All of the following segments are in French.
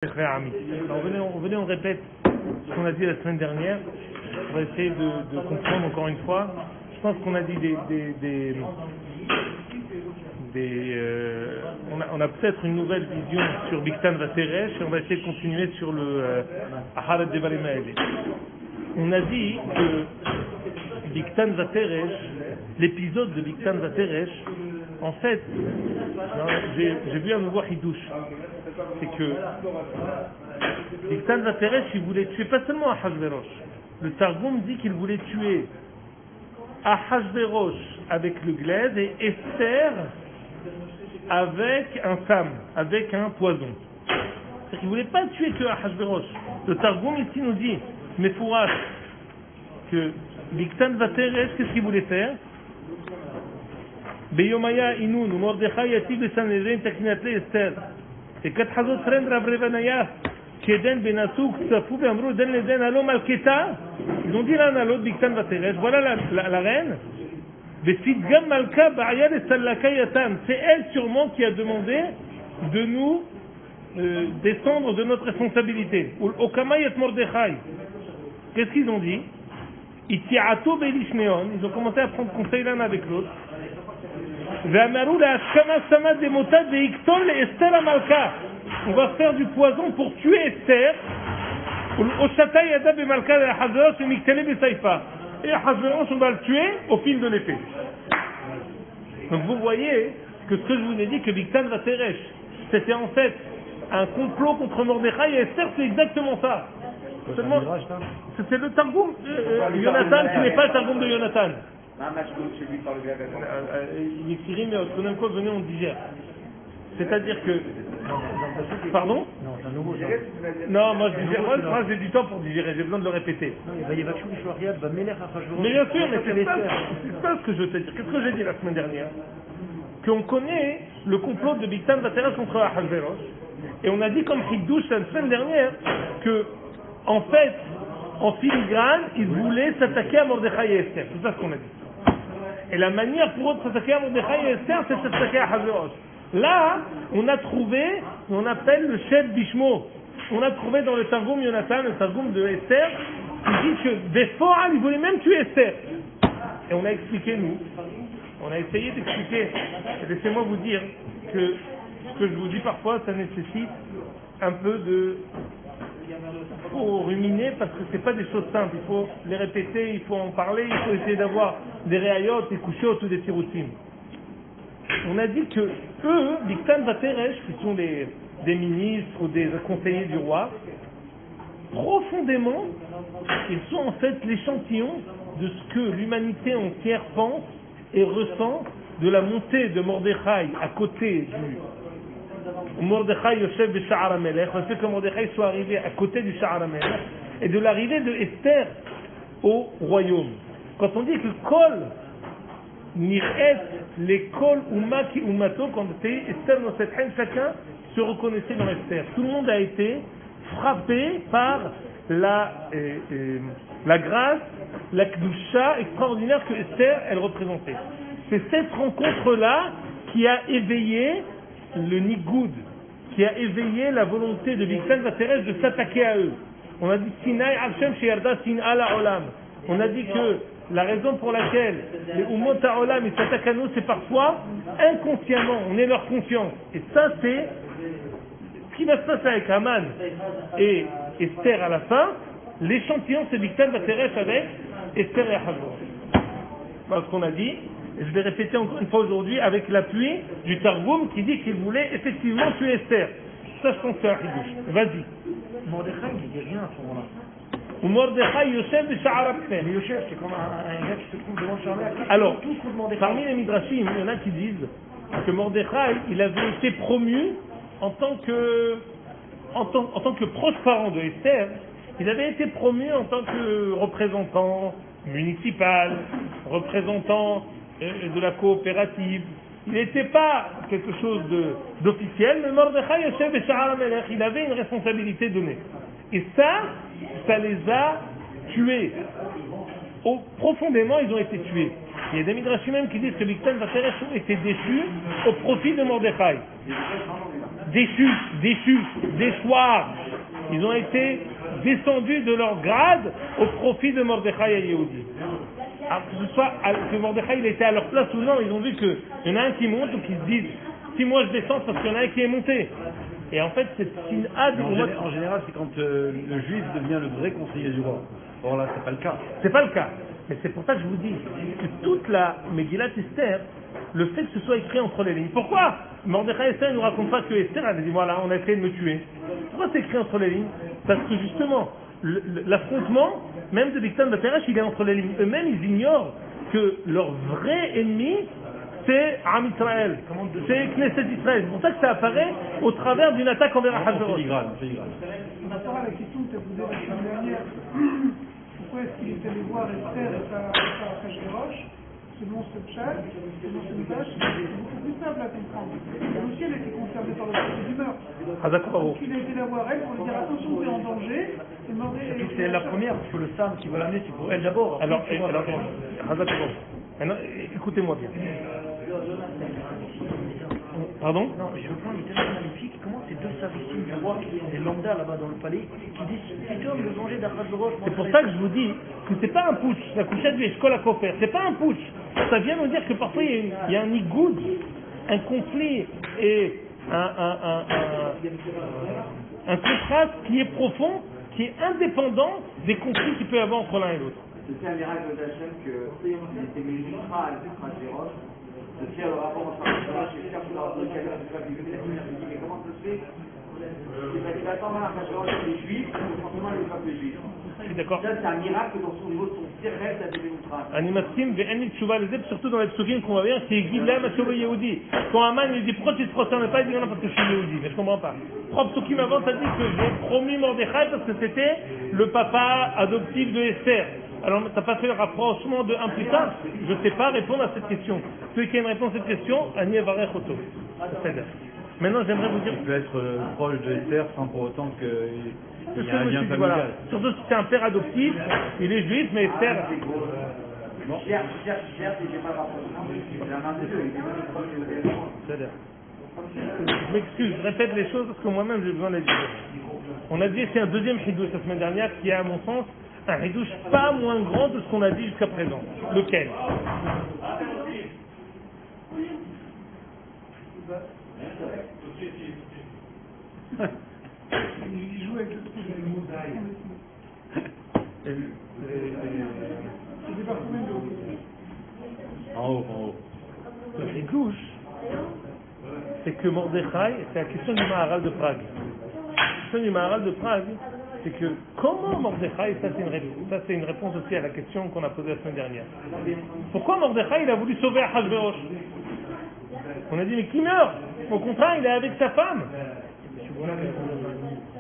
Alors, on répète ce qu'on a dit la semaine dernière. On va essayer de comprendre encore une fois. Je pense qu'on a dit on a peut-être une nouvelle vision sur Biktan Vateresh et on va essayer de continuer sur le Aharat Devarim Haele. On a dit que Biktan Vateresh, l'épisode de Biktan Vateresh, en fait, j'ai vu un nouveau Hidouche. C'est que Biktan Vateresh, il voulait tuer pas seulement Ahashverosh. Le Targum dit qu'il voulait tuer Ahashverosh avec le glaive et Esther avec un sam, avec un poison. C'est-à-dire qu'il ne voulait pas tuer que Ahashverosh. Le Targum ici nous dit, Mefourash, que Biktan Vateresh, qu'est-ce qu'il voulait faire? Beyomaya Inun, Mordechai Yativ de Sanhedrin Takinatle Esther. Et quand Hazot Fren Rav Revanaya, Keden Benasuk, Safou Bamrou, Den Leden Alo Malketa, ils ont dit l'un à l'autre, Biktan Vateresh, voilà la reine. Vesidgam Malka Ba'ayad et Sallaka Yatan. C'est elle sûrement qui a demandé de nous descendre de notre responsabilité. Okama Yat Mordechai. Qu'est-ce qu'ils ont dit? Itiato Belishneon, ils ont commencé à prendre conseil l'un avec l'autre. On va faire du poison pour tuer Esther. Et Ahashverosh, on va le tuer au fil de l'épée. Donc vous voyez que ce que je vous ai dit, que Biktan Vateresh, c'était en fait un complot contre Mordechai et Esther, c'est exactement ça. C'est le Targum de Jonathan qui n'est pas le Targum de Jonathan. Yekiri, mais venez, on digère. C'est-à-dire que. Pardon? Non, c'est un nouveau. Non, moi je digère. Moi j'ai du temps pour digérer, j'ai besoin de le répéter. Mais bien sûr, mais c'est pas ce que je veux te dire. Qu'est-ce que j'ai dit la semaine dernière? Qu'on connaît le complot de Biktan Vateresh contre Ahashverosh. Et on a dit comme Hidouche la semaine dernière que, en fait, en filigrane, ils voulaient s'attaquer à Mordechai et Esther. C'est ça ce qu'on a dit. Et la manière pour eux de s'attaquer à Mordechai et Esther, c'est de s'attaquer à Ahashverosh. Là, on a trouvé, on appelle le chef Bishmo. On a trouvé dans le Targum Jonathan, le Targum de Esther, qui dit que Beforal, il voulait même tuer Esther. Et on a expliqué, nous, on a essayé d'expliquer. Laissez-moi vous dire que ce que je vous dis parfois, ça nécessite un peu de... Il faut ruminer parce que c'est pas des choses simples. Il faut les répéter, il faut en parler, il faut essayer d'avoir des réayotes, des couchots ou des tiroutim. On a dit que eux, Biktan Vateresh, qui sont des ministres ou des conseillers du roi, profondément, ils sont en fait l'échantillon de ce que l'humanité entière pense et ressent de la montée de Mordechai à côté du Mordechai Yoshev de Sha'ar HaMelech, le fait que Mordechai soit arrivé à côté du Sha'ar HaMelech, et de l'arrivée de Esther au royaume. Quand on dit que Kol Nir'et, les Kol Umaki Umato, quand Esther Nosetchen, chacun se reconnaissait dans Esther. Tout le monde a été frappé par la grâce, la Kedusha extraordinaire que Esther, elle représentait. C'est cette rencontre-là qui a éveillé le Nigoud, qui a éveillé la volonté de Biktan Vateresh de s'attaquer à eux. On a dit Sinai Hashem Sheyarda Sin'a La'olam. On a dit que la raison pour laquelle les Umot Ha'olam ils s'attaquent à nous, c'est parfois inconsciemment, on est leur conscience. Et ça, c'est ce qui va se passer avec Haman et Esther à la fin. L'échantillon, c'est Biktan Vateresh avec Esther et Ahashverosh. Voilà ce qu'on a dit. Et je vais répéter encore une fois aujourd'hui avec l'appui du Targum qui dit qu'il voulait effectivement tuer Esther. Ça, je pense que c'est un Hidouche. Vas-y. Mordechai, il dit rien à ce moment-là. Ou Mordechai Yosef de Sha'ar HaMelech. Mais Yosef, c'est comme un gars qui se trouve devant Sha'ar HaMelech. Alors, parmi les Midrashim, il y en a qui disent que Mordechai, il avait été promu en tant que proche parent de Esther. Il avait été promu en tant que représentant municipal, représentant de la coopérative. Il n'était pas quelque chose d'officiel, mais Mordechai Yosef et Sha'ar HaMelech, il avait une responsabilité donnée. Et ça les a tués. Profondément, ils ont été tués. Il y a des Midrashim même qui disent que Biktan Vateresh était déçu au profit de Mordechai. déchus, déchoirs. Ils ont été descendus de leur grade au profit de Mordechai et Yehudi. Alors que ce soit que Mordechai il était à leur place ou non, ils ont vu qu'il y en a un qui monte, donc ils se disent si moi je descends, parce qu'il y en a un qui est monté. Et en fait, c'est une ade. En général, c'est quand le juif devient le vrai conseiller du roi. Or là, c'est pas le cas. C'est pas le cas. Mais c'est pour ça que je vous dis que toute la Megillat Esther, le fait que ce soit écrit entre les lignes. Pourquoi Mordechai et Esther ne nous racontent pas que Esther avait dit voilà, on a essayé de me tuer. Pourquoi c'est écrit entre les lignes? Parce que justement, l'affrontement, même de Biktan Bateresh, il est entre les lignes. Eux-mêmes, ils ignorent que leur vrai ennemi, c'est Am Israël, c'est Knesset Israël. C'est pour ça que ça apparaît au travers d'une attaque envers Ahasverosh. Par rapport à la question que tu as posée la semaine dernière, pourquoi est-ce qu'il est allé voir Esther et pas Ahasverosh? Selon ce chat, selon ce message, c'est beaucoup plus simple à comprendre. Elle aussi, elle était concernée par le procès du meurtre. Donc il a été la voir elle pour lui dire attention, tu es en danger. Surtout que c'est elle la première, parce que le Sam qui va l'amener, c'est pour elle d'abord. Alors, écoutez-moi bien. Pardon? Non, je veux prendre les tellement magnifiques. Comment ces deux serviciers du roi, des lambda là-bas dans le palais, qui disent c'est homme le danger d'Achashverosh. C'est pour ça que je vous dis que c'est pas un putsch, la couchette du Eshkol à Kofer, c'est pas un putsch. Ça vient nous dire que parfois il y a un igoud, un conflit et un contraste qui est profond, qui est indépendant des conflits qu'il peut y avoir entre l'un et l'autre. C'est un miracle d'Hachem que il était mis à Achashverosh. Le ciel le rapport entre Achashverosh et Esther, pour leur donner quelqu'un de la Bible. Mais comment ça se fait? Il attend mal Achashverosh les Juifs, et forcément les peuples juifs. Je suis d'accord. Ça, c'est un miracle dans son niveau de son cervelle d'Adélémoutra. Animatim, Ve'en Tshuva Lezeb, surtout dans les psukim qu'on va voir, c'est Gilem Ashovo Yehudi. Quand Aman il dit pourquoi tu te prosternes pas, il dit non parce que je suis Yehudi. Mais je comprends pas. Trois psukim avant, ça dit que j'ai promis Mordechai parce que c'était le papa adoptif de Esther. Alors, tu n'as pas fait le rapprochement de 1 plus 1. Je ne sais pas répondre à cette question. Celui qui a une réponse à cette question, Ani Evarech Oto. Maintenant, j'aimerais vous dire. Il peut être proche de Esther sans pour autant qu'il y ait un lien familial. Voilà. Surtout si c'est un père adoptif, il est juif, mais Esther. Certes, j'ai pas le rapprochement, c'est un deux, il est même proche de l'élément. Je m'excuse, je répète les choses parce que moi-même j'ai besoin de les dire. On a dit c'est un deuxième chidouche la semaine dernière qui est, à mon sens, un chidouche pas moins grand de ce qu'on a dit jusqu'à présent. Lequel? Il joue avec le trou de c'est des parfumés de En haut. Le chidouche, c'est que Mordechai, c'est la question du Maharal de Prague. La question du Maharal de Prague, c'est que comment Mordechai, ça c'est une réponse aussi à la question qu'on a posée la semaine dernière. Pourquoi Mordechai il a voulu sauver Ahasverosh? On a dit mais qui meurt? Au contraire, il est avec sa femme.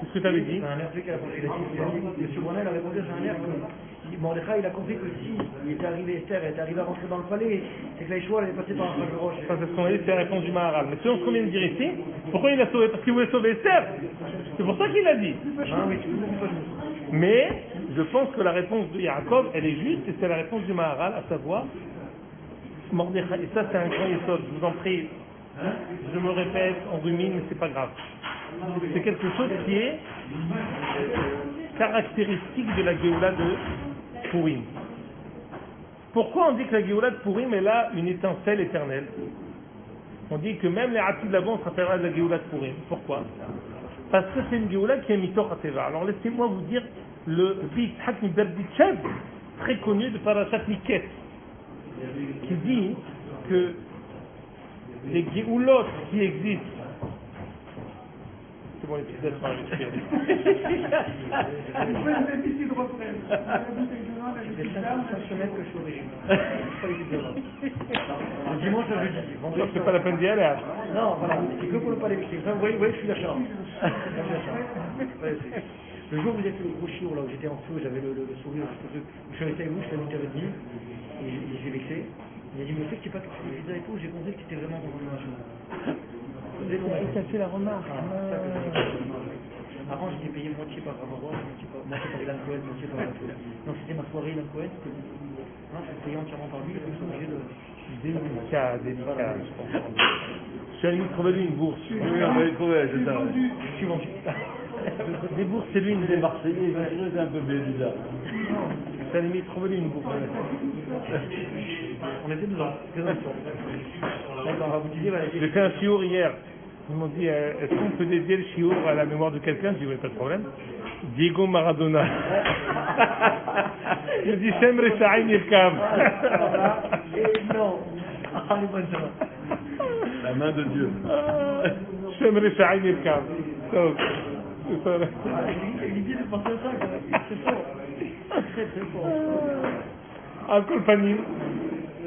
C'est ce que tu avais dit. M. Brunel a répondu à Jean-Pierre que Mordechai il a compris que si il était arrivé, Esther était arrivé à rentrer dans le palais, c'est que l'Aïchoua allait passer par Ahasverosh. Ça c'est ce qu'on a dit, c'est la réponse du Maharal. Mais selon ce qu'on vient de dire ici, pourquoi il l'a sauvé? Parce qu'il voulait sauver Esther. C'est pour ça qu'il l'a dit. Mais je pense que la réponse de Yaakov, elle est juste, et c'est la réponse du Maharal, à savoir Mordechai. Et ça c'est un grand yesod, je vous en prie. Je me répète, on rumine, mais c'est pas grave. C'est quelque chose qui est caractéristique de la Géoula de Purim. Pourquoi on dit que la Géoula de Purim est là une étincelle éternelle? On dit que même les Hatid là-bas, on se rappellera de la Géoula de Purim. Pourquoi? Parce que c'est une Géoula qui est Mitoch HaTeva. Alors laissez-moi vous dire le Yitzhak Miberditchev, très connu de Parashat Miketz, qui dit que les Géoulotes qui existent. C'est bon, les petites lettres par Le dimanche à jeudi. C'est pas la peine d'y aller. Non, voilà, c'est que pour le palais. Vous voyez, je suis d'accord. Le jour où vous êtes le gros chiot, là où j'étais en dessous, j'avais le sourire, je suis resté avec vous, je suis à 8h30, et j'ai vexé. Il a dit, mais au fait que tu n'es pas tout de suite et tout, j'ai compris que tu étais vraiment dans le machin. Il t'a fait la remarque. Avant, j'étais payé moitié par Ramadan, moitié par Ilan Cohen, moitié par Cohen. Donc c'était ma soirée Ilan Cohen, je suis payé entièrement par lui, donc je suis obligé de... Délicat, je comprends. Je suis à la limite, trouvez-lui une bourse. Oui, on va les trouver, c'est ça. Je suis vendu. Des bourses, c'est lui une Les bourse. Marseillais, c'est un peu bizarre. Je suis à la limite, trouvez-lui une bourse. On était dedans. D'accord, vous disiez, voilà, J'ai fait un chiour hier. Ils m'ont dit, est-ce qu'on peut dédier le chiour à la mémoire de quelqu'un? Je dis, oui, pas de problème. Diego Maradona. Il dit, Shem Rechaim Yirkam. non. Ah, les bonnes choses. La main de Dieu. Shem Rechaim Yirkam. Donc, c'est ça. L'idée de penser à ça, quoi. C'est fort. Très très fort. Al-Kol Panim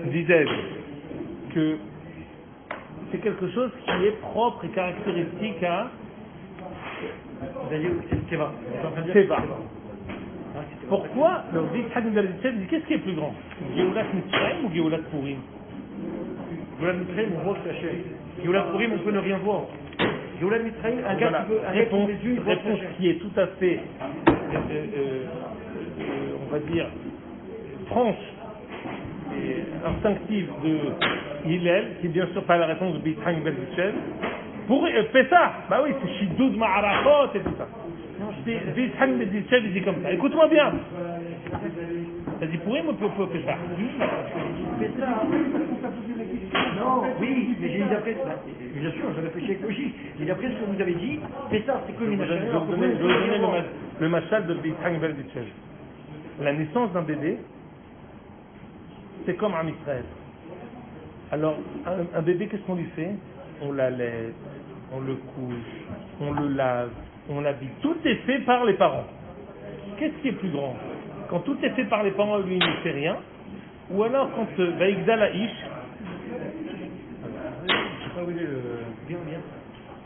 disait que c'est quelque chose qui est propre et caractéristique à Vous allez où? C'est Teva. Teva. Pourquoi le Yitzhak Ben Berdichev dit qu'est-ce qui est plus grand, Géoulat Mitzrayim ou Géoulat Purim? Géoulat Mitzrayim, on voit ce cachet. Géoulat Purim, on peut ne rien voir. Géoulat Mitzrayim, un gars Voilà. qui veut, un gars qui Réponse, met les yeux, il voit ce réponse cachet. qui est tout à fait, on va dire, franche et instinctive de Hillel, qui est bien sûr pas la réponse de Yitzhak Ben Berdichev. Pour Pessah, bah oui, c'est Shidoud Ma'arachot et tout ça. Yitzhak Ben Berdichev, il dit comme ça. Écoute-moi bien. T'as dit Purim ou Pessah? Non, oui, mais j'ai dit d'après, bien sûr, je réfléchis avec logique. J'ai dit d'après ce que vous avez dit, Pessah, c'est que Je une vais vous donner le machal de Yitzhak Ben Berdichev. La naissance d'un bébé, c'est comme un Israël. Alors, un bébé, qu'est-ce qu'on lui fait? On l'allait, on le couche, on le lave, on l'habille. Tout est fait par les parents. Qu'est-ce qui est plus grand? Quand tout est fait par les parents, lui, il ne fait rien. Ou alors quand Vaïgdal Haïch,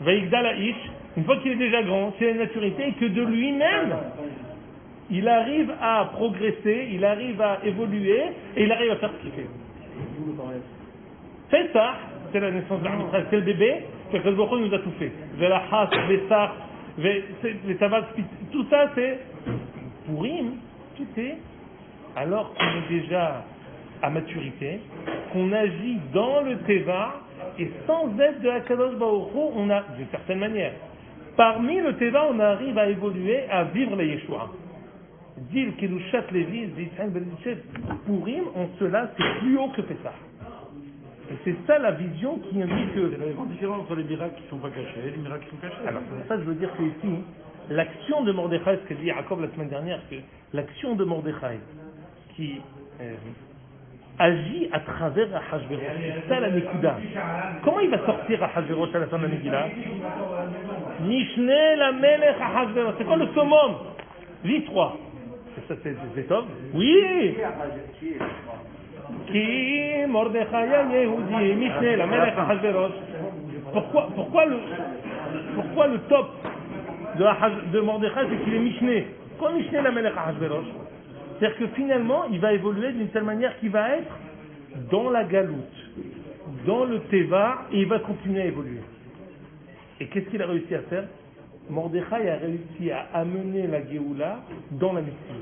Vaïgdal Haïch, une fois qu'il est déjà grand, c'est la maturité, et que de lui-même, il arrive à progresser, il arrive à évoluer, et il arrive à faire ce qu'il fait. C'est ça, c'est la naissance d'un Israël, c'est le bébé, que le Baruch Hu nous a tout fait. La Has, les Sar, les Tavat, tout ça c'est Purim, tout est, alors qu'on est déjà à maturité, qu'on agit dans le Teva, et sans aide de Hakadosh Baruch Hu, on a, d'une certaine manière, parmi le Teva, on arrive à évoluer, à vivre la Yeshua. Dire Kedushat Levi, Yitzhak Ben Berdichev, Purim, en cela, c'est plus haut que Pessah. Et c'est ça la vision qui indique que... C'est la grande différence entre les miracles qui ne sont pas cachés et les miracles qui sont cachés. Alors, c'est pour ça que je veux dire que ici, l'action de Mordechai, ce qu'a dit Jacob la semaine dernière, que l'action de Mordechai, qui agit à travers Ahashverosh, c'est ça la Nekuda. Comment il va sortir Ahashverosh à la fin de la Megillah? Nishne la Melech Ahashverosh. C'est quoi le summum? Lis 3. C'est top? Oui! Qui Mordechai Yehudi Mishne la Melech Ahashverosh. Pourquoi le top de Mordechai, c'est qu'il est Mishne? Pourquoi Mishne la Melech Ahashverosh? C'est-à-dire que finalement, il va évoluer d'une telle manière qu'il va être dans la galoute, dans le Teva, et il va continuer à évoluer. Et qu'est-ce qu'il a réussi à faire? Mordechai a réussi à amener la Géoula dans la Mitzvah.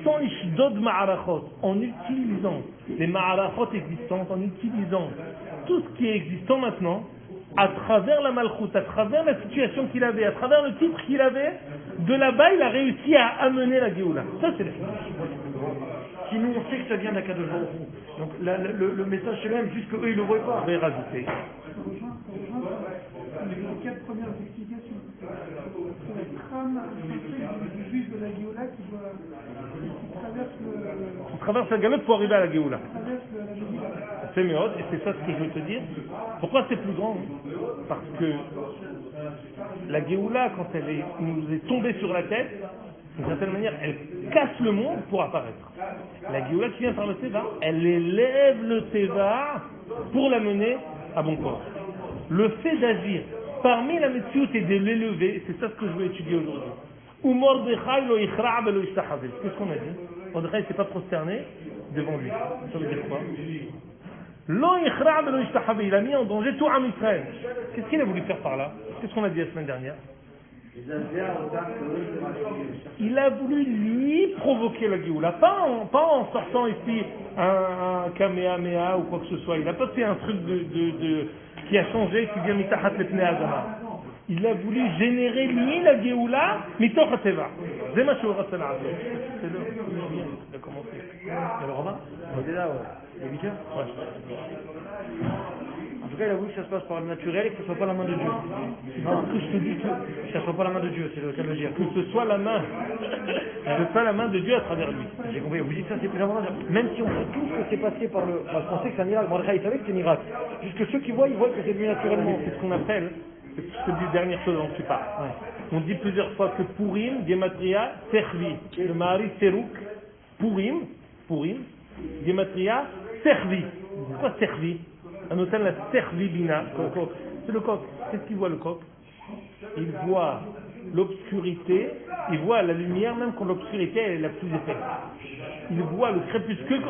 Sans les Shidod Ma'arachot, en utilisant les Ma'arachot existantes, en utilisant tout ce qui est existant maintenant, à travers la Malchut, à travers la situation qu'il avait, à travers le titre qu'il avait, de là-bas, il a réussi à amener la Géoula. Ça, c'est la Sinon, on sait que ça vient d'Akadosh Baruch Hu. Donc le message c'est même, juste qu'eux ils ne le voient pas. Je vais rajouter. Les 4 premières explications. C'est la trame du juif de la Géoula qui traverse la galoute pour arriver à la Géoula. traverse la Géoula. C'est mieux, et c'est ça ce que je veux te dire. Pourquoi c'est plus grand? Parce que la Géoula, quand elle nous est tombée sur la tête, d'une certaine manière, elle casse le monde pour apparaître. La Géoula qui vient par le Teva, elle élève le Teva pour l'amener à bon port. Le fait d'agir parmi la Metsiout et de l'élever, c'est ça ce que je veux étudier aujourd'hui. Ou Mordechai lo yichra' velo yishtachav. Qu'est-ce qu'on a dit? Mordechai ne s'est pas prosterné devant lui. Ça veut dire quoi? Lo yichra' velo yishtachav. Il a mis en danger tout Am Israël. Qu'est-ce qu'il a voulu faire par là? Qu'est-ce qu'on a dit la semaine dernière? Il a voulu lui provoquer la Géoula, pas en sortant ici un Kamehameha ou quoi que ce soit. Il n'a pas fait un truc qui a changé, qui vient mitachat lepnei Adama. Il a voulu générer lui la Géoula mitoch hateva. C'est ma chose c'est là. C'est le il a commencé. Il y a le rabbin, il est là, ouais. Il est 8 heures. Ouais. En tout cas, il a voulu que ça se passe par le naturel et que ce ne soit pas la main de Dieu. Non, que je te dis que ça ne soit pas la main de Dieu, c'est le cas de le dire. Que ce soit la main. Que ce soit la main de Dieu à travers lui. J'ai compris, vous dites ça, c'est plus important. Même si on sait tout ce que c'est passé par le. Parce qu'on sait que c'est un miracle. Mordechai, il savait que c'est un miracle. Juste que ceux qui voient, ils voient que c'est venu naturellement. C'est ce qu'on appelle, c'est ce que dit dernière chose dont tu parles. Ouais. On dit plusieurs fois que Purim, Gematria, Servi. Le Mahari Serouk, Purim, Gematria, Servi. Pourquoi Servi? On appelle la Servi Bina. C'est le coq. Qu'est-ce qu'il voit le coq? Il voit l'obscurité, il voit la lumière, même quand l'obscurité est la plus épaisse. Il voit le crépuscule.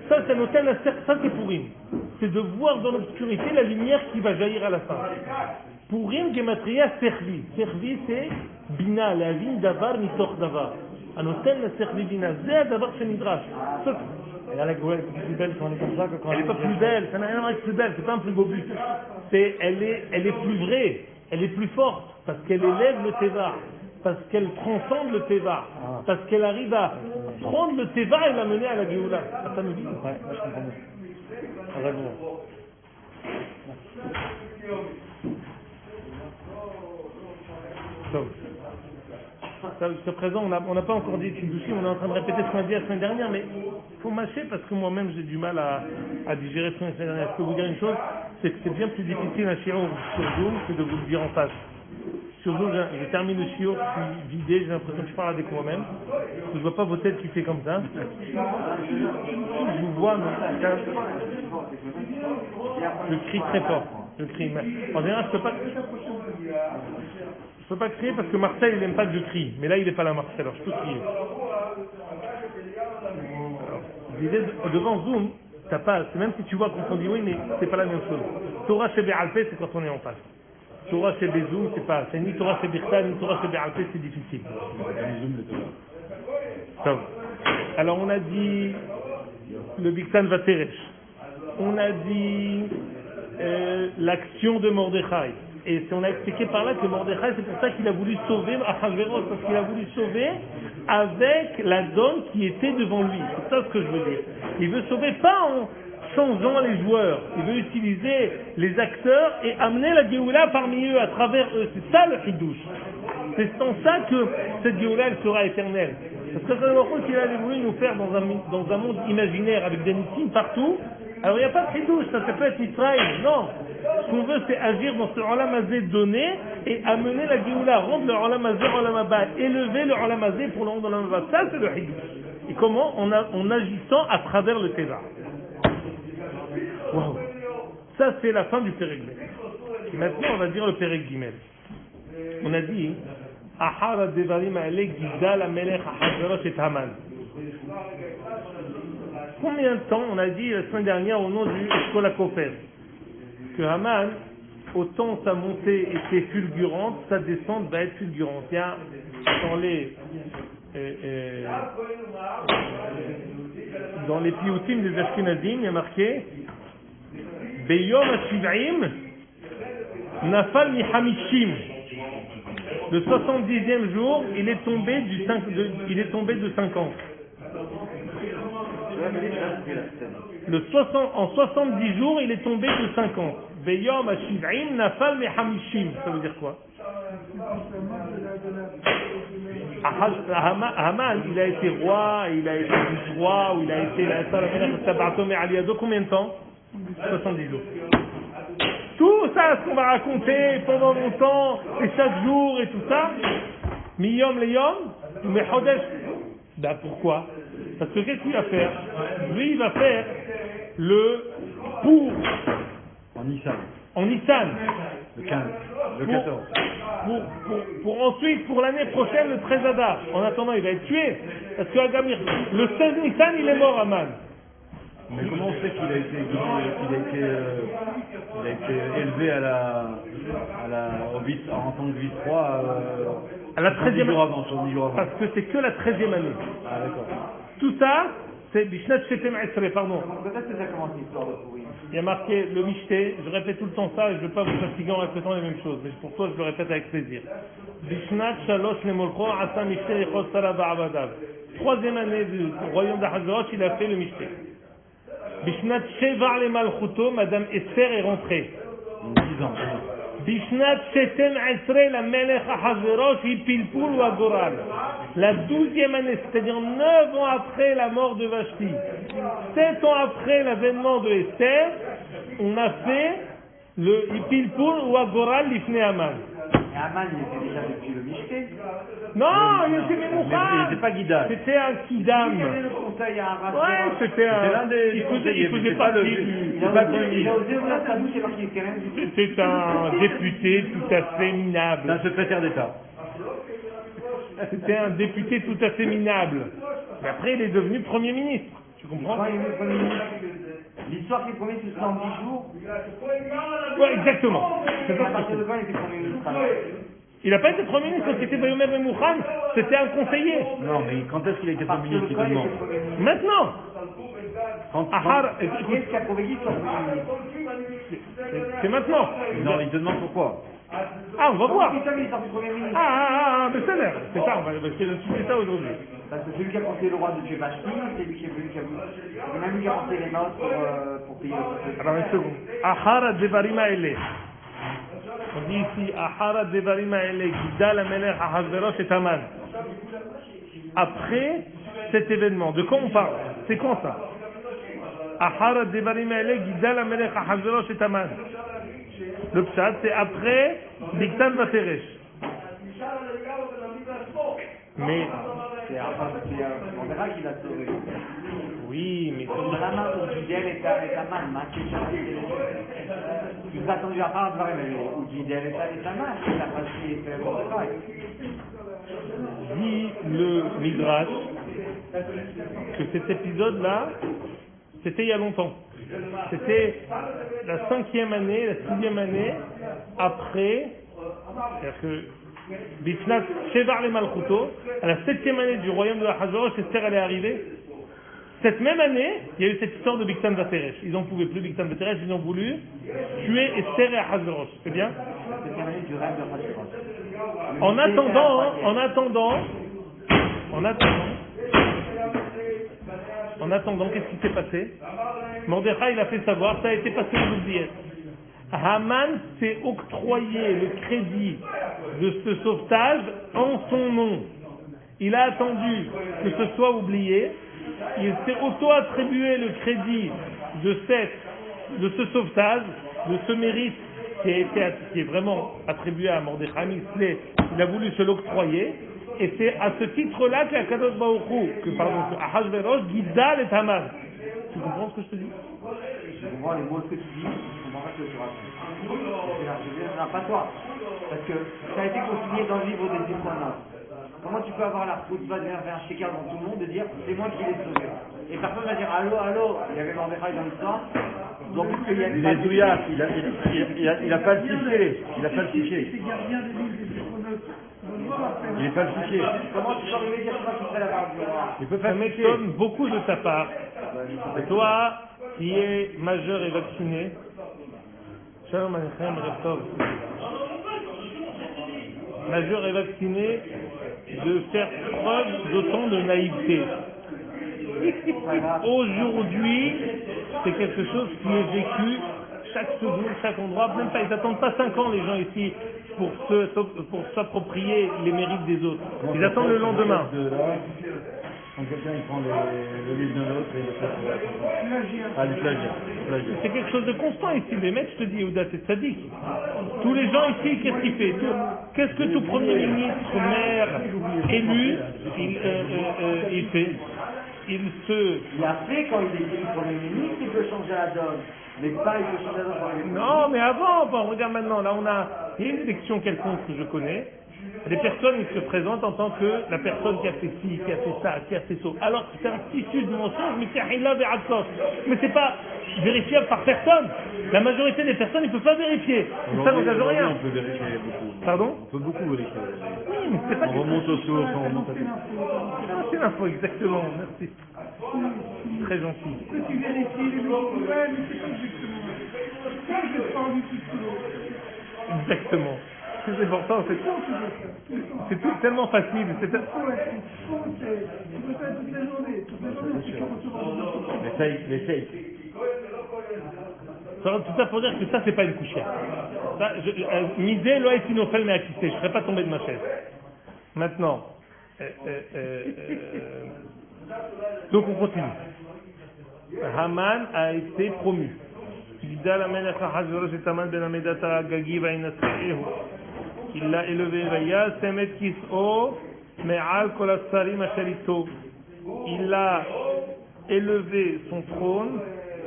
Ça, c'est ça c'est Purim. C'est de voir dans l'obscurité la lumière qui va jaillir à la fin. Purim, Gematria, Servi. Servi, c'est Bina, la vin davar, mitoch davar. Anoten la Servi Bina. C'est davar chez Midrash. Et là, la Géoula est plus belle quand on est comme ça que quand Elle n'est pas plus belle, ça n'a rien à voir avec plus belle, c'est pas un plus beau but. Elle est plus vraie, elle est plus forte, parce qu'elle élève le Teva, parce qu'elle transcende le Teva, parce qu'elle arrive à prendre le Teva et l'amener à la Géoula. Ça me dit. Ouais, je comprends mieux. Très bien. Donc, jusqu'à présent, on n'a pas encore dit Kiddushim, on est en train de répéter ce qu'on a dit la semaine dernière, mais il faut mâcher parce que moi-même j'ai du mal à digérer ce qu'on a dit la semaine dernière. Je peux vous dire une chose, c'est que c'est bien plus difficile un shiur sur Zoom que de vous le dire en face. Sur Zoom, je termine le shiur, je suis vidé, j'ai l'impression que je parle avec moi-même. Je ne vois pas vos têtes qui fait comme ça. Je vous vois, mais je crie très fort. Je crie. Mais en général, je peux pas crier parce que Marcel il n'aime pas que je crie, mais là il n'est pas là Marcel, alors je peux crier. Alors, je disais, devant Zoom, t'as pas, même si tu vois qu'on dit oui, mais c'est pas la même chose. Torah chez Béalpé, c'est quand on est en face. Torah chez Zoom, c'est ni Torah chez Birta, ni Torah chez Béalpé, c'est difficile. Alors on a dit le Biktan Vateresh, on a dit l'action de Mordechai. Et on a expliqué par là que Mordechai, c'est pour ça qu'il a voulu sauver Achashverosh, parce qu'il a voulu sauver avec la donne qui était devant lui. C'est ça ce que je veux dire. Il veut sauver pas en changeant les joueurs. Il veut utiliser les acteurs et amener la Géoula parmi eux, à travers eux. C'est ça le Hidouche. C'est en ça que cette Géoula, elle sera éternelle. Parce que ça veut dire qu'il a voulu nous faire dans un monde imaginaire avec des Nissim partout. Alors il n'y a pas de Hidouche, ça peut être Mitzrayim. Non. Ce qu'on veut, c'est agir dans ce Olam Hazé donné et amener la Géoula, rendre le Olam Hazé Olam Haba, élever le Olam Hazé pour le rendre Olam Haba. Ça, c'est le Hidouch. Et comment en agissant à travers le Teva. Wow. Ça, c'est la fin du Perek Bey. Maintenant, on va dire le Perek Gimel. On a dit Ahar Devarim Alek Gidal Amelech Achashverosh et Haman. Combien de temps on a dit la semaine dernière au nom du Eshkol HaKofer que Haman, autant sa montée était fulgurante, sa descente va être fulgurante. Il y a dans les piyutim des Ashkenazim, il y a marqué Beyom HaShiv'im Nafal Mihamishim. Le 70e jour, il est tombé de 50. En 70 jours, il est tombé de 50. Beyom HaShiv'im Nafal Mihamishim. Ça veut dire quoi? Haman, il a été roi, il a été vice-roi, ou il a été combien de temps? 70 jours. Tout ça, ce qu'on va raconter pendant longtemps, et chaque jour, et tout ça, Miyom Leyom, Mechodesh. Ben pourquoi? Parce que qu'est-ce qu'il va faire? Lui, il va faire le pour. En Nissan. Le 15, le 14. Pour ensuite, pour l'année prochaine, le 13 Adar. En attendant, il va être tué. Parce que Agamir, le 16 Nissan, il est mort, Haman. Mais comment on sait qu'il a été élevé en tant que vice-roi à la 13e année? Parce que c'est que la 13e année. Ah d'accord. Tout ça, C'est Bishnat Shetem Esre, pardon. Quand est-ce que ça commence l'histoire de Pourim? Il y a marqué le Mishté, je répète tout le temps ça et je ne veux pas vous fatiguer en répétant les mêmes choses, mais pour toi je le répète avec plaisir. Bishnat Shalosh Lemolcho Asa Mishté Echot Sara Ba'abadav. Troisième année du royaume d'Achashverosh, il a fait le Mishté. Bishnat Shevar le Malchuto, Madame Esther est rentrée. 10 ans. Bishnat Shetem Esre, la Melech Achashverosh, Hipilpul ou Agoral. La 12e année, c'est-à-dire 9 ans après la mort de Vashti, 7 ans après l'avènement de Esther, on a fait le Hipilpul ou Agoral l'Ifne Aman. Et Aman, il était déjà depuis le Mishté. Non, il était Mais il Mémouchad. n'était pas guidage. C'était un Kidam. Il y avait le conseil à Arras. Ouais, c'était un. C'était l'un des Il conseillers, faisait mais c'est pas partie le- du. Il a osé ouvrir sa bouche et parce qu'il est quand même du tout. C'était un député tout à fait minable. C'est un secrétaire d'État. C'était un député tout à fait minable. Mais après, il est devenu Premier ministre. Tu comprends? Quand il est Premier ministre, l'histoire qui est Premier ministre, c'est 110 jours. Ouais, exactement. C'est À ça. partir de quand il était Premier ministre alors? Il n'a pas été Premier ministre, c'était Bayomer Memouchan, c'était un conseiller. Non, mais quand est-ce qu'il a été À Premier partir ministre, de quand il il était Premier ministre? Maintenant, Ahar, Qui est-ce qui a prouvé qu'il soit Premier ministre? c'est maintenant. Non, il te demande pourquoi. Ah, on va voir. Qui il est sorti Premier ministre? Mais c'est l'air. C'est ça, on va essayer de discuter ça aujourd'hui. Parce que c'est lui qui a conseillé le roi de tuer Vashti, c'est lui qui a voulu, c'est même lui qui a porté les notes pour payer le Alors, une seconde. Ahara Devarima Ele. On dit ici, Ahara Devarima Ele, Gida la Melech Ahasverosh et Taman. Après cet événement, de quoi on parle? C'est quand ça? Ahara Devarima Ele, Gida la Melech Ahasverosh et Taman. Le pshat, c'est après Biktan Vateresh. Mais, on verra qu'il a sauvé. oui, mais La main pour Gidel et Taman, il nous a attendu à part de voir où Gidel et Taman, il a passé fait le travail. dit le Midrash que cet épisode-là, c'était il y a longtemps. C'était la 5e année, la 6e année après, c'est-à-dire que Bishnat Shevar le Malchuto, à la 7e année du royaume de Ahashverosh, Esther elle est arrivée. Cette même année, il y a eu cette histoire de Biktan Vateresh. Ils n'en pouvaient plus, Biktan Vateresh, ils ont voulu tuer Esther et Ahashverosh. C'est bien? C'était l'année du rêve de Hashverosh. En attendant, qu'est-ce qui s'est passé? Mordechai, il a fait savoir, ça a été passé aux oubliettes. Haman s'est octroyé le crédit de ce sauvetage en son nom. Il a attendu que ce soit oublié. Il s'est auto-attribué le crédit de ce sauvetage, de ce mérite qui est vraiment attribué à Mordechai. Il a voulu se l'octroyer. Et c'est à ce titre-là qu'Akadosh Baruch Hu, que Ahashverosh guida les Haman. Tu comprends ce que je te dis? Je comprends les mots que tu dis, je comprends pas ce que tu racontes. Je pas toi. Parce que ça a été consigné dans le livre des Zikronot. Comment tu peux avoir la route de faire un shekar dans tout le monde de dire c'est moi qui l'ai sauvé? Et personne va dire allô, il y avait Mordechai dans l'histoire. Donc il y a Il est douillat, il a falsifié. Il a falsifié. C'est gardien des livres des Zikronot. On va le voir après. Il est falsifié. Comment tu peux arriver dire toi qui serais la barbe du roi? Il peut Ça falsifier. m'étonne beaucoup de ta part. Toi qui es majeur et vacciné, Shalom Aleichem, Erev Tov. Majeur et vacciné, de faire preuve d'autant de naïveté. Aujourd'hui, c'est quelque chose qui est vécu chaque seconde, chaque endroit, même pas, ils n'attendent pas 5 ans les gens ici pour s'approprier les mérites des autres. Ils attendent le lendemain. Quand quelqu'un il prend le livre de l'autre et il le fait Plagiat. Ah, du plagiat. C'est quelque chose de constant ici. Les mecs, je te dis, Ouda, c'est sadique. Tous les gens ici, qu'est-ce qu'il fait? Qu'est-ce que tout premier ministre, maire, élu, il fait? Il a fait quand il était Premier ministre, il peut changer la donne. Mais pas il peut changer la donne. Non, mais avant, regarde maintenant, là il y a une élection quelconque que je connais. Les personnes, ils se présentent en tant que la personne qui a fait ci, qui a fait ça, qui a fait ça. Alors que c'est un tissu de mensonge, mais c'est pas vérifiable par personne. La majorité des personnes, ils ne peuvent pas vérifier. Ça n'engage rien. On peut vérifier beaucoup. Pardon? On peut beaucoup vérifier. Oui, mais c'est pas On remonte aux sources, on remonte à tout. C'est l'info, exactement. Merci. Très gentil. Pourquoi tu vérifies les mecs? Ouais, mais c'est pas exactement. Ça, je vais pas envie tout de suite. Exactement. C'est important, c'est tout tellement facile. C'est Tu peux faire toute la journée. Toute la journée, tu peux recevoir. L'essaye. Tout ça pour dire que ça, c'est pas une couchière. Misé, lo est inofel mais acquitté. Je ne ferai pas tomber de ma chaise. Maintenant, donc on continue. Haman a été promu. Il l'a élevé. Il a élevé son trône.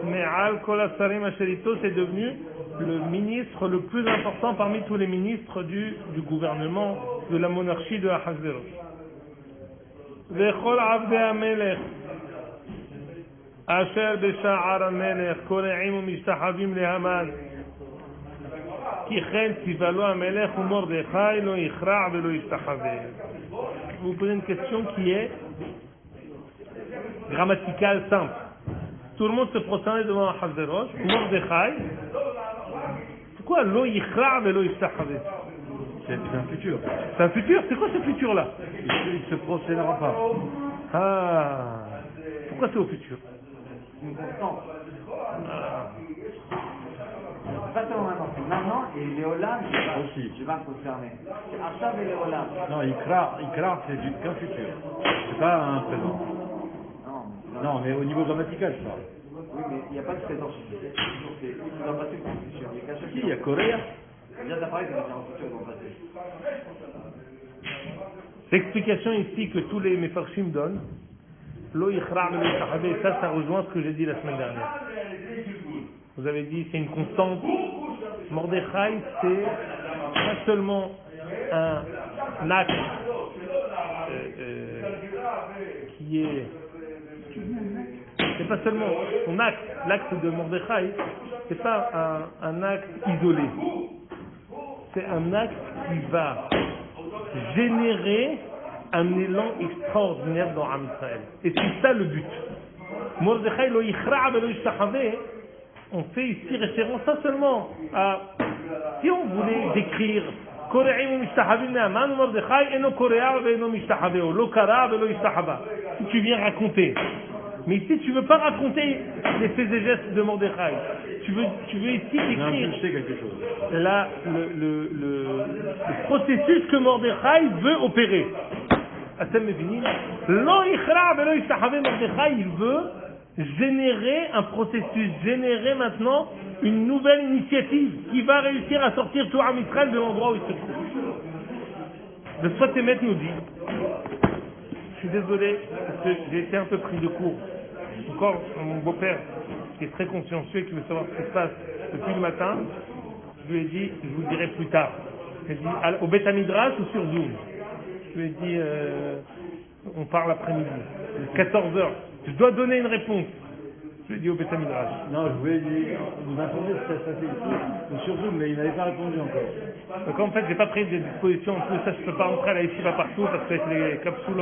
Me'al kol hasarim asher ito, c'est devenu le ministre le plus important parmi tous les ministres du gouvernement, de la monarchie de Ahasverosh. Vechol avdei hamelech asher besha'ar hamelech kore'im u'mishtachavim lehaman ki chen tiva lo hamelech u'mordechai lo yichra' velo yishtachaveh. Je vous poser une question qui est grammaticale simple. Tout le monde se prosternait devant Ahasverosh. Mordechai, c'est quoi lo yichra' velo yishtachaveh? C'est un futur. C'est un futur? C'est quoi ce futur-là? Il ne se procédera pas. Ah, pourquoi c'est au futur? Une constante. Pas seulement maintenant, c'est maintenant et Léolam Aussi. je vais me concerner. C'est Achav et Léolam. Non, Ikrar, c'est qu'un futur. C'est pas un présent. Non, mais au niveau grammatical, je parle. Oui, mais il n'y a pas de présent chez lui. Il doit passer pour le futur. Il y a qu'à chaque Si, il y a Coréa. Il vient d'apparaître, il va dire en futur, ils vont passer. L'explication ici que tous les Mefarshim donnent, lo yichra' velo yishtachaveh, ça rejoint ce que j'ai dit la semaine dernière. Vous avez dit c'est une constante. Mordechai, c'est pas seulement un acte qui est. C'est pas seulement son acte, l'acte de Mordechai, c'est pas un acte isolé. C'est un acte qui va générer un élan extraordinaire dans Am Israël. Et c'est ça le but. Mordechai lo yichra' velo yishtachaveh, on fait ici référence pas seulement à, si on voulait décrire Kore'im u'mishtachavim le'aman, Mordechai eno korea ve'eno mishtachaveh, lo kara ve'lo yishtachava. Si tu viens raconter. Mais ici, tu ne veux pas raconter les faits et gestes de Mordechai. Tu veux ici décrire le processus que Mordechai veut opérer. Mordechai, il veut générer un processus, générer maintenant une nouvelle initiative qui va réussir à sortir tout Am Israël de l'endroit où il se trouve. Le Sfatemet nous dit, je suis désolé parce que j'ai été un peu pris de court. Encore mon beau-père qui est très consciencieux et qui veut savoir ce qui se passe depuis le matin, je lui ai dit, je vous le dirai plus tard. Je lui ai dit, au Beth Midrash ou sur Zoom? Je lui ai dit, on parle après-midi, 14h. Je dois donner une réponse. Je lui ai dit au Beth Midrash. Non, je voulais vous informer si ça se passait ici ou sur Zoom, mais il n'avait pas répondu encore. Donc en fait, j'ai pas pris de disposition en plus, ça je peux pas rentrer à la yeshiva partout parce qu'avec les capsules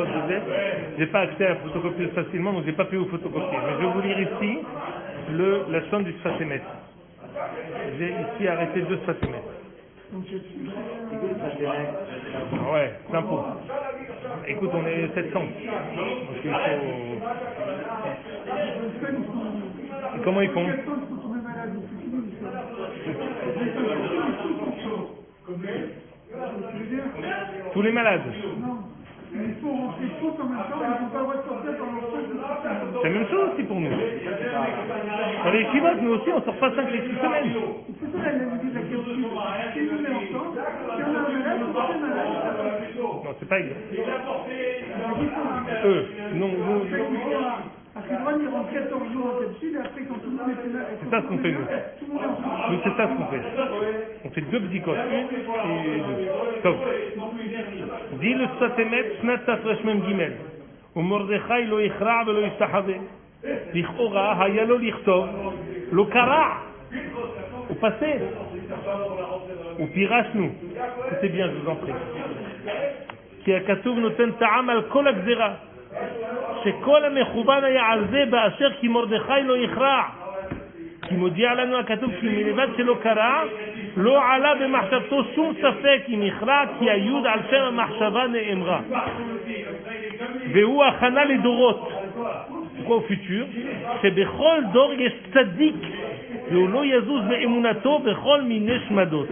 j'ai pas accès à la photocopieuse facilement, donc j'ai pas pu vous photocopier. Mais je vais vous lire ici la chaîne du Sfatemet. J'ai ici arrêté 2 Sfatemet. Ouais, s'impose. Écoute, on est 700. Donc il faut. Et comment ils font? Tous les malades. Non, mais il faut rentrer tous en même temps, ils n'ont pas le droit de sortir pendant le temps. C'est la même chose aussi pour nous. Dans les chivas, nous aussi, on sort pas 5 les 6 semaines. C'est ça la dit la capsule. Si nous est ensemble, si on a un malade, on est malade. Non, c'est pas exact. Eux, non, nous. Achidron, il rentre 14 jours en capsule, et après, quand tout le monde est là. C'est ça ce qu'on fait, nous. Tout le monde est ensemble. Nous, c'est ça ce qu'on fait. On fait 2 bdikot, 1 et 2. Top. Dit le Sfatemet, Shnat Tafresh Mem Gimel. ומרדכי לא יכרע ולא ישתחווה. לכאורה היה לו לכתוב, לא קרע. הוא passé. ופירשנו. C'est bien, je vous en prie. כי הכתוב נותן טעם על כל הגזרה. שכל המכוון היה על זה באשר כי מרדכי לא יכרע. כי מודיע לנו הכתוב כי מלבד שלא קרא, לא עלה במחשבתו שום ספק אם יכרע, כי היוד על שם המחשבה נאמרה. והוא הכנה לדורות. quoi au futur, שבכל דור יש צדיק, והוא לא יזוז באמונתו בכל מיני שמדות.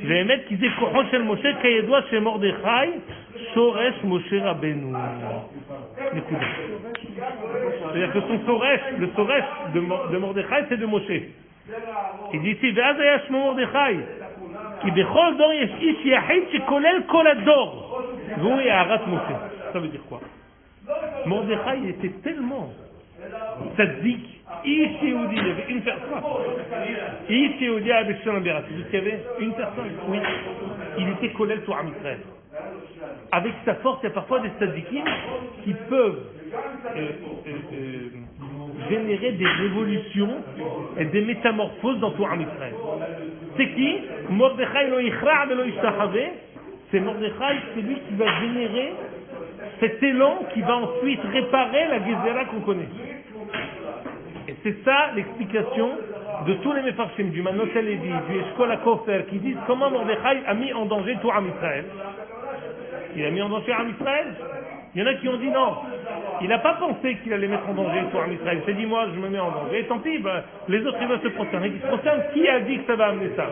באמת כי זה כוחו של משה, כידוע שמרדכי שורש משה רבנו. נקודה. C'est-à-dire que son soresh, le soresh de Mordechai, c'est de Moshe. Il dit ici, ואז היה שמו מרדכי, כי בכל דור יש איש יחיד שכולל כל הדור, והוא הערת משה. Ça veut dire quoi? Mordechai était tellement tzaddik, Ish Yehudi, il y avait une personne. Ish Yehudi à Besham Berat, il y avait une personne, oui. Il était collé sur Amisraël. Avec sa force, il y a parfois des tzaddikim qui peuvent générer des révolutions et des métamorphoses dans tout Amisraël. C'est qui? Mordechai lo yichra' ve lo yishtachave. C'est Mordechai, c'est lui qui va générer cet élan qui va ensuite réparer la Gezerah qu'on connaît. Et c'est ça l'explication de tous les Mefarshim, du Manos Levi, du Eshkol HaKofer, qui disent comment Mordechai a mis en danger tout Am Israël. Il a mis en danger Am Israël. Il y en a qui ont dit non. Il n'a pas pensé qu'il allait mettre en danger tout Am Israël. Il s'est dit moi je me mets en danger. Et tant pis, ben, les autres ils vont se prosterner. Ils se prosternent. Qui a dit que ça va amener ça?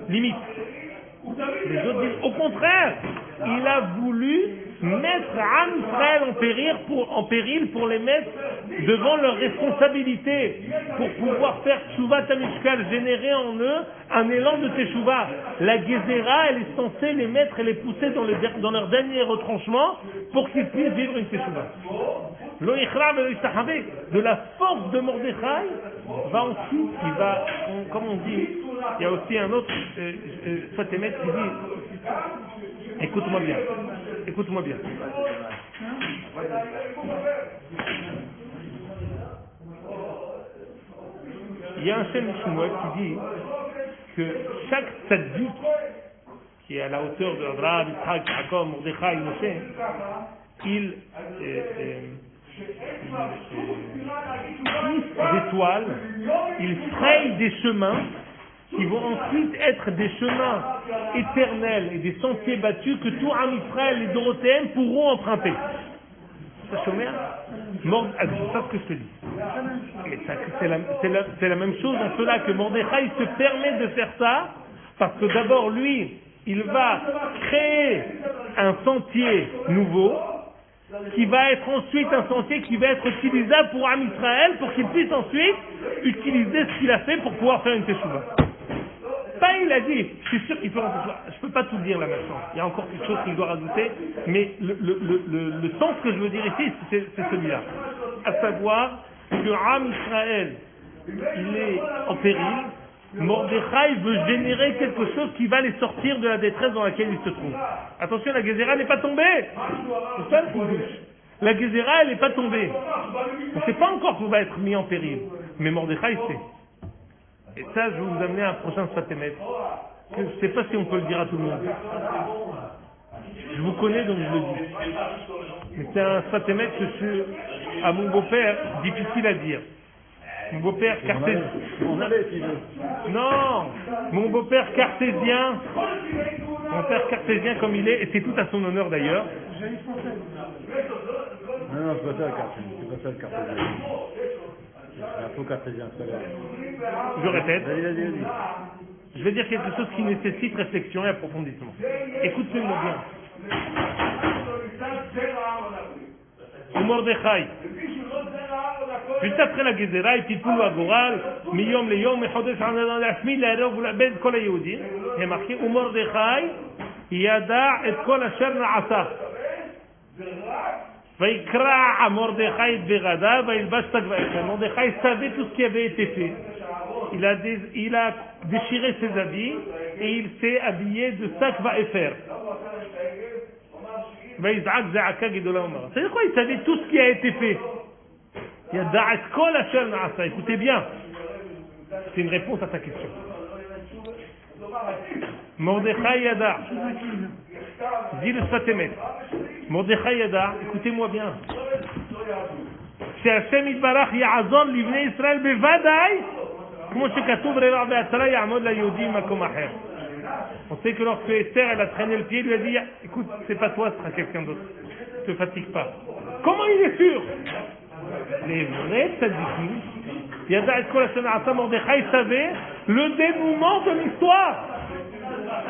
Limite. Les autres disent au contraire, il a voulu mettre Am Israël en péril pour les mettre devant leurs responsabilités, pour pouvoir faire Teshuvah Tamishkal, générer en eux un élan de Teshuvah. La Gezerah, elle est censée les mettre et les pousser dans leur dernier retranchement pour qu'ils puissent vivre une Teshuvah. Lo yichra ve lo yishtachave, de la force de Mordechai va ensuite, il va, comme on dit, il y a aussi un autre Fatémet qui dit, écoute-moi bien. Il y a un Shem Shmuel qui dit que chaque tzaddik qui est à la hauteur de Abraham, Yitzhak, Jacob, Mordechai, Moshe, il tisse des toiles, il fraye des chemins qui vont ensuite être des chemins éternels et des sentiers battus que tout Am Israël et Dorothéen pourront emprunter. Ça, c'est ça ce que je te dis. C'est la même chose en cela que Mordechai se permet de faire ça, parce que d'abord lui, il va créer un sentier nouveau, qui va être ensuite un sentier qui va être utilisable pour Am Israël, pour qu'il puisse ensuite utiliser ce qu'il a fait pour pouvoir faire une teshuva. Pas il a dit, je suis sûr qu'il peut en teshuva. Je ne peux pas tout dire là maintenant. Il y a encore quelque chose qu'il doit rajouter, mais le sens que je veux dire ici, c'est celui-là. À savoir que Am Israël, il est en péril. Mordechai veut générer quelque chose qui va les sortir de la détresse dans laquelle ils se trouvent. Attention, la Gezerah n'est pas tombée. C'est ça le coup de bouche. La Gezerah, elle n'est pas tombée. On ne sait pas encore qu'on va être mis en péril. Mais Mordechai sait. Et ça, je vais vous amener à un prochain Sfatemet. Je ne sais pas si on peut le dire à tout le monde. Je vous connais, donc je le dis. Mais c'est un Sfatemet que je, à mon beau-père, difficile à dire. Mon beau-père cartésien. Non, mon beau-père cartésien. Mon père cartésien comme il est, et c'est tout à son honneur d'ailleurs. Non, c'est pas ça le cartésien. C'est un faux cartésien. Je répète. Vas-y. Je vais dire quelque chose qui nécessite réflexion et approfondissement. Écoutez-moi bien. Au Mordechai. Juste après la Gezerah, il tipoulou agoral, miyom leyom, mechodesh anadan l'ashmid, l'erov ou l'abed, kol ha-Yehudim. Il est marqué, ou Mordechai, yada et kol asher na'asa. Vaikra Mordechai et Begada, vailbash tagvaecha. Mordechai savait tout ce qui avait été fait. Il a déchiré ses habits et il s'est habillé de sac vaefer. Vaiz'ak za'aka gedola umara. C'est quoi? Il savait tout ce qui a été fait. Écoutez bien, c'est une réponse à ta question. Mordechai Yada, dis le Sfatemet. Mordechai Yada, écoutez-moi bien. שהשם יתברך יעזור לבני ישראל בוודאי, כמו שכתוב רבע והצלה יעמוד ליהודים במקום אחר. On sait que lorsque Esther elle a traîné le pied, il lui a dit écoute, c'est pas toi, ce sera quelqu'un d'autre. Ne te fatigue pas. Comment il est sûr? Les vrais tzadikim, Yada et Kol Hashanah Mordechai savait le dénouement de l'histoire.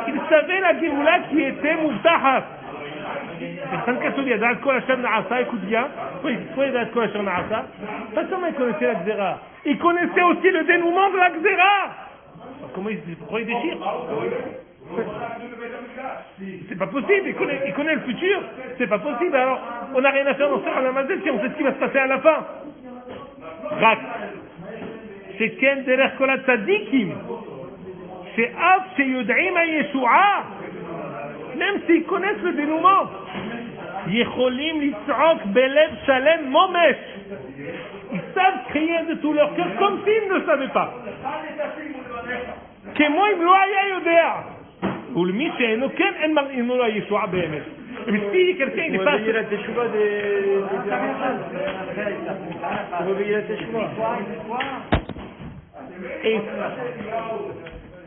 Il savait la Géoula qui était Moubtahat. Personne qui a dit Yada et Kol Hashanah, écoute bien, pourquoi Yada et Kol Hashanah? Pas comment il connaissait la Gzera. Il connaissait aussi le dénouement de la Gzera. Pourquoi il déchire? C'est pas possible, il connaît le futur, c'est pas possible. Alors, on n'a rien à faire dans ce Ramazet si on sait ce qui va se passer à la fin. Rak, c'est Ken derech kol tzadikim, c'est Av sheyud'im ha-Yeshu'a, même s'ils connaissent le dénouement, Yecholim litz'ok belev shalem momesh, ils savent crier de tout leur cœur comme s'ils ne le savaient pas. Kemo im lo haya yodea. ולמי שאינו כן אין מראים לו הישועה באמת. ומספיק quelqu'un il est pas la teshuva et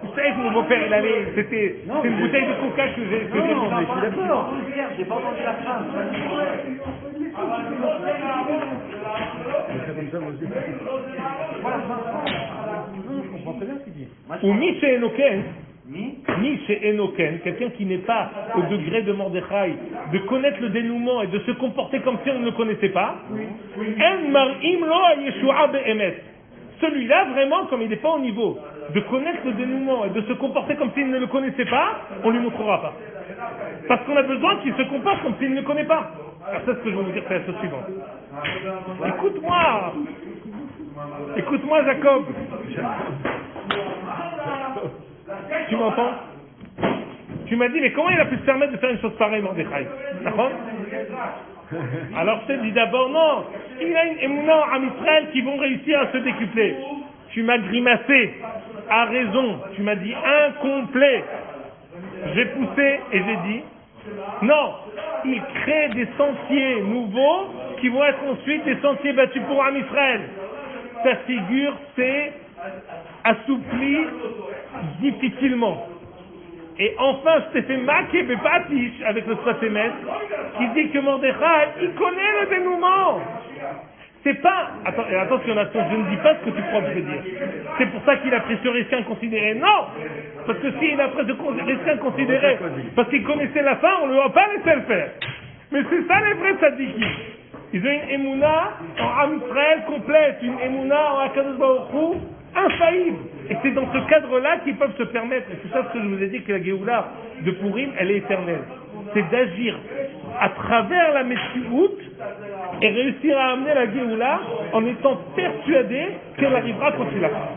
vous savez que mon beau-père il allait c'est une bouteille de coca que j'ai non mais je suis d'accord, j'ai pas entendu la fin. C'est comme ça, moi aussi. Non, je comprends très bien ce qu'il dit. ומי שאינו כן ni chez Enoken, quelqu'un qui n'est pas au degré de Mordechai, de connaître le dénouement et de se comporter comme si on ne le connaissait pas, celui-là, vraiment, comme il n'est pas au niveau de connaître le dénouement et de se comporter comme s'il ne le connaissait pas, on ne lui montrera pas. Parce qu'on a besoin qu'il se comporte comme s'il ne le connaît pas. Alors ça, ce que je vais vous dire, c'est la chose suivante. Écoute-moi, Jacob. Tu m'entends? Tu m'as dit, mais comment il a pu se permettre de faire une chose pareille, Mordechai? D'accord? Alors je te dis d'abord, non, il a une émouna en Israël qui vont réussir à se décupler. Tu m'as grimacé, à raison, tu m'as dit incomplet. J'ai poussé et j'ai dit, non, il crée des sentiers nouveaux qui vont être ensuite des sentiers battus pour Am Israël. Ta figure, c'est assoupli difficilement. Et enfin, je t'ai fait maquer Bepatish avec le Sfatemet qui dit que Mordechai, il connaît le dénouement. C'est pas... Attention, je ne dis pas ce que tu crois que je veux dire. C'est pour ça qu'il a pris ce risque inconsidéré. Non! Parce que s'il a pris ce risque inconsidéré, parce qu'il connaissait la fin, on ne lui a pas laissé le faire. Mais c'est ça les vrais tzadikim. Ils ont une émouna en Am Israël complète, une émouna en Akadosh Baruch Hu infaillible. Et c'est dans ce cadre-là qu'ils peuvent se permettre, et c'est ça ce que je vous ai dit, que la Géoula de Purim, elle est éternelle. C'est d'agir à travers la Metsiout et réussir à amener la Géoula en étant persuadé qu'elle arrivera quand il la fera.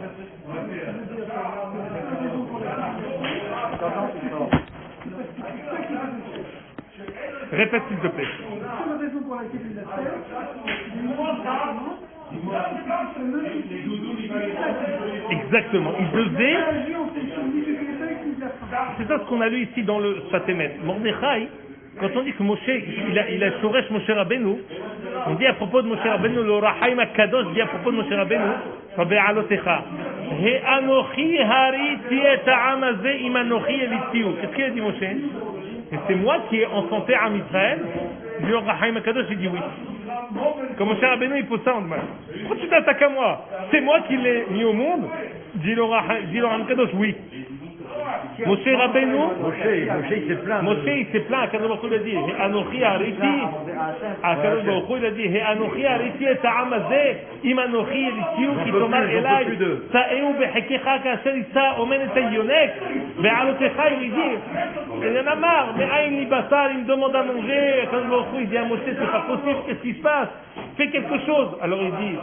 Répète s'il te plaît. C'est la raison pour laquelle il l'a fait. Exactement. Il devait. C'est ça ce qu'on a lu ici dans le Sfatemet. Mordechai, quand on dit que Moshe, il a Shoresh Moshe Rabbeinu, on dit à propos de Moshe Rabbeinu, le Rahaim HaKadosh dit à propos de Moshe Rabbeinu, Be'alotecha, He Anochi hariti et ha'am hazeh im Anochi elitziu. Qu'est-ce qu'il a dit Moshe? Et c'est moi qui ai enchanté Am Israël. Le Rahaim HaKadosh, il dit oui. Comme Moshe Rabbeinu, il pose ça en demande. Pourquoi tu t'attaques à moi? C'est moi qui l'ai mis au monde. Dit le Rahaim HaKadosh, oui. Moshe Rabbeinu, Moshe il s'est plaint. Moshe il s'est plaint, Akadosh Baruch Hu il a dit, Anochi hariti, Akadosh Baruch Hu il a dit, Anochi hariti et ha'am hazeh im Anochi elitziu ki tomar elai ta'eu bechekecha kasher isa omen et yonek be'alotecha il dit, il en a marre, me'ain li basar, il me demande à manger, Akadosh Baruch Hu il dit à Moshe, c'est pas possible, qu'est-ce qui se passe? Fais quelque chose. Alors il dit,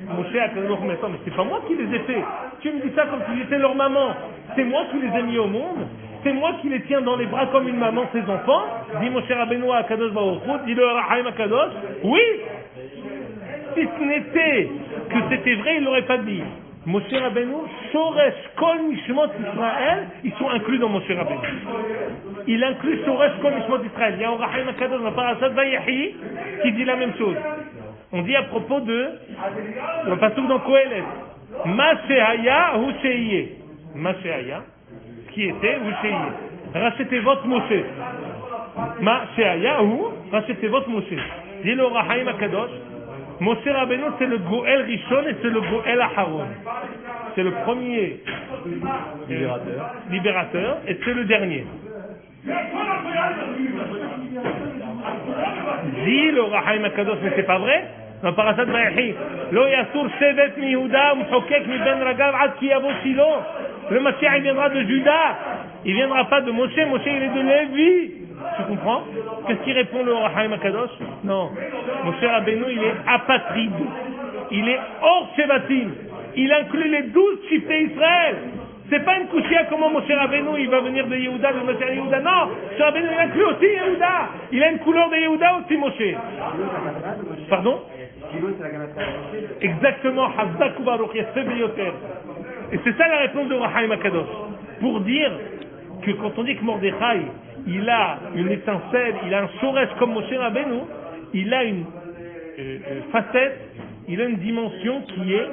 Moshe Akadosh Baruch Hu mais c'est pas moi qui les ai fait. Tu me dis ça comme si j'étais leur maman. C'est moi qui les ai mis au monde, c'est moi qui les tiens dans les bras comme une maman ses enfants. Dit Moshe Rabbeinu à Kadosh Baruch Hu, dit le Rahaim HaKadosh, oui. Si ce n'était que c'était vrai, il l'aurait pas dit. Moshe Rabbeinu, Shoresh Kol Nishmot Israël, ils sont inclus dans Moshe Rabbeinu. Il inclut Shoresh Kol Nishmot Israël. Il y a un Rahaim HaKadosh dans la parashat Vayehi qui dit la même chose. On dit à propos de, on passe tout dans Kohelet, Ma Shehaya Hu Sheiye. Ma Shehaya, ce qui était Hu Sheiye. Rachetez votre Moshe. Ma Shehaya Hu, rachetez votre Moshe. Dit le Rahaim Akadosh, Moshe Rabbeinu c'est le Goël Rishon et c'est le Goël Aharon. C'est le premier libérateur et c'est le dernier. Dit le Rahaim Akadosh, mais c'est pas vrai. Dans Parashat Vayechi, Lo Yasur Shevet mi Yehuda Mchokek mi Ben Ragav Ad Ki Yavo Shilo. Le Mashiach il viendra de Juda, il viendra pas de Moshe. Moshe il est de Lévi. Tu comprends? Qu'est-ce qu'il répond le Rahaim Akadosh? Non, Moshe Rabbeinu il est apatride, il est hors Shevatim, il inclut les 12 chiffres Israël. C'est pas une couchia comment Moshe Rabbeinu il va venir de Yehuda, de Moshe Yehuda. Non, Moshe Rabbeinu il inclut aussi Yehuda. Il a une couleur de Yehuda aussi Moshe. Pardon? Exactement. Hazak Baruch Yaseh Biyoter. Et c'est ça la réponse de Rahaim Akadosh. Pour dire que quand on dit que Mordechai il a une étincelle, il a un shoresh comme Moshe Rabbeinu, il a une facette, il a une dimension qui est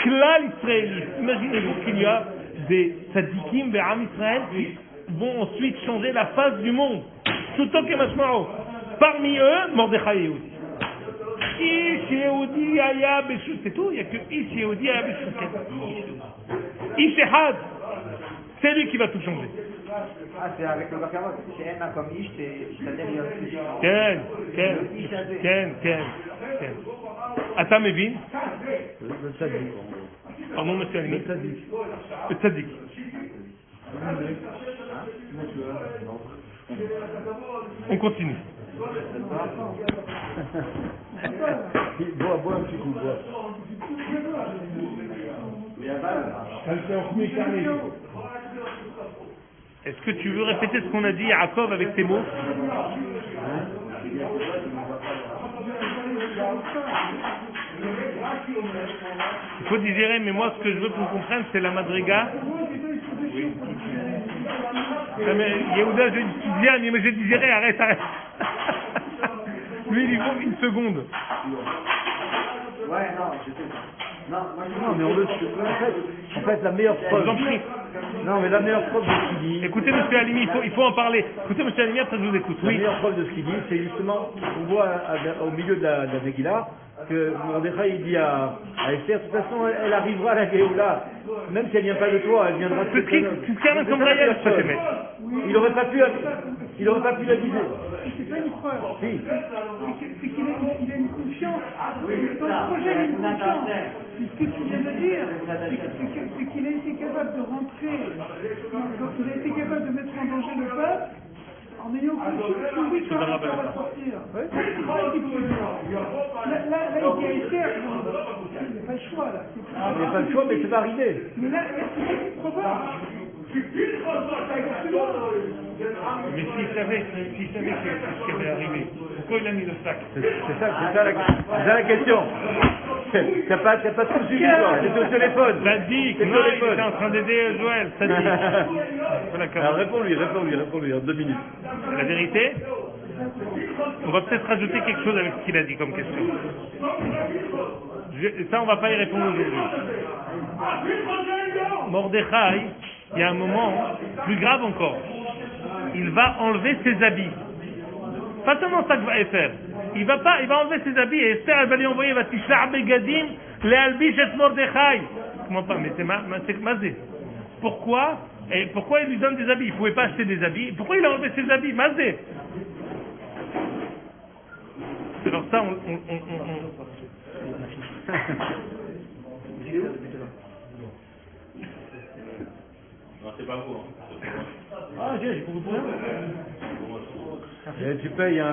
klal israélite. Imaginez-vous qu'il y a des tzadikim ve'am Israël qui vont ensuite changer la face du monde. Pshuto kemashma'o. Parmi eux, Mordechai Yehudi. Ish Yehudi aya b'shut. C'est tout, il n'y a que Ish Yehudi aya b'shut. Ish Ehad. C'est lui qui va tout changer. Ah, c'est avec le Bakarot. C'est un comme Ish, c'est-à-dire il y a plus. Ken. אתה מבין? פרדון monsieur Alimi. Le tzaddik. On continue. Bois un petit coup, bois. Est-ce que tu veux répéter ce qu'on a dit à Yaakov avec tes mots? Il faut digérer, mais moi ce que je veux qu'on comprenne c'est la madriga. Yehuda, tu dis, mais j'ai digéré, arrête. Lui il faut une seconde. Ouais, non, je sais. Non, mais on le en fait, la meilleure preuve. Je vous en prie. Non, mais la meilleure preuve de ce qu'il dit. Écoutez, monsieur Alimi, il faut en parler. Écoutez, monsieur Alimi, après je vous écoute. La Oui. meilleure preuve de ce qu'il dit, c'est justement, on voit au milieu de la Megillah, que Mordechai il dit à Esther, de toute façon, elle arrivera à la Géoula. Même si elle vient pas de toi, elle viendra de quelqu'un comme Rayel, ça fait mettre. Il aurait pas pu la viser. C'est pas une preuve. Si. C'est qu'il a une confiance. Dans le projet, il a une confiance. Et ce que tu viens de dire, c'est qu'il a été capable de rentrer, il a été capable de mettre en danger le peuple en ayant confiance que oui, quand même, ça va sortir. C'est ça qui peut dire. Là, il y a Esther, il n'y a pas le choix, là. Il n'y a pas le choix, mais ça va arriver. Mais là, c'est probable. Mais s'il savait ce qui allait arriver, pourquoi il a mis le sac? C'est ça la question. T'as pas tout suivi, toi. C'était au téléphone. Sadiq, non, il était en train d'aider Joël, Sadiq. Alors réponds-lui, en 2 minutes. La vérité, on va peut-être rajouter quelque chose avec ce qu'il a dit comme question. Ça, on va pas y répondre aujourd'hui. Mordechai, il y a un moment plus grave encore. Il va enlever ses habits. Pas seulement ça qu'il va faire. Il va enlever ses habits et Esther elle va lui envoyer va tisha begadim lealbish et Mordechai. Comment pas? Mais c'est mazé. Pourquoi il lui donne des habits? Il pouvait pas acheter des habits. Pourquoi il a enlevé ses habits? Mazé. Alors ça Non, c'est pas vous. Ah, j'ai compris pour rien.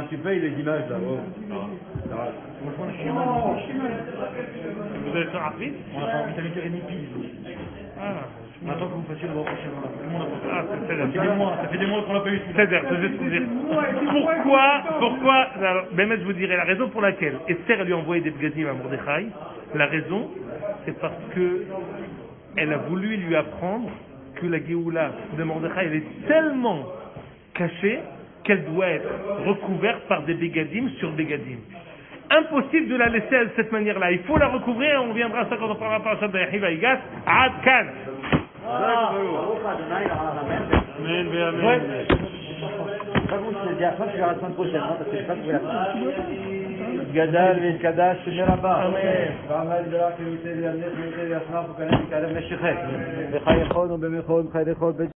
Tu payes les images là. Oh. Vous allez faire rapide? On a pas envie d'inviter Rémi Pise. On attend que vous fassiez le mois prochain. Ça fait des mois qu'on l'a pas eu. C'est-à-dire, je vais vous dire. Pourquoi alors, même je vous dirai la raison pour laquelle Esther lui a envoyé des bgadim à Mordechai. La raison, c'est parce que elle a voulu lui apprendre que la Géoula de Mordechai elle est tellement cachée qu'elle doit être recouverte par des bégadim sur bégadim. impossible de la laisser de cette manière-là. Il faut la recouvrir, on reviendra à ça quand on parlera par Shabbat Yahiva Igat. Ad Kan. Amen, amen. Par contre, je dis à la fin, tu verras la semaine prochaine, hein, parce que je n'ai pas trouvé la fin. Gadal, Veskadash, Shemerabah. Amen. Ramal, Belak, Yute, Vianney, Yute, Viasna, Foukanet, Kalem, Meshichet. Bechayechon, ou Bemechon, Chayechon,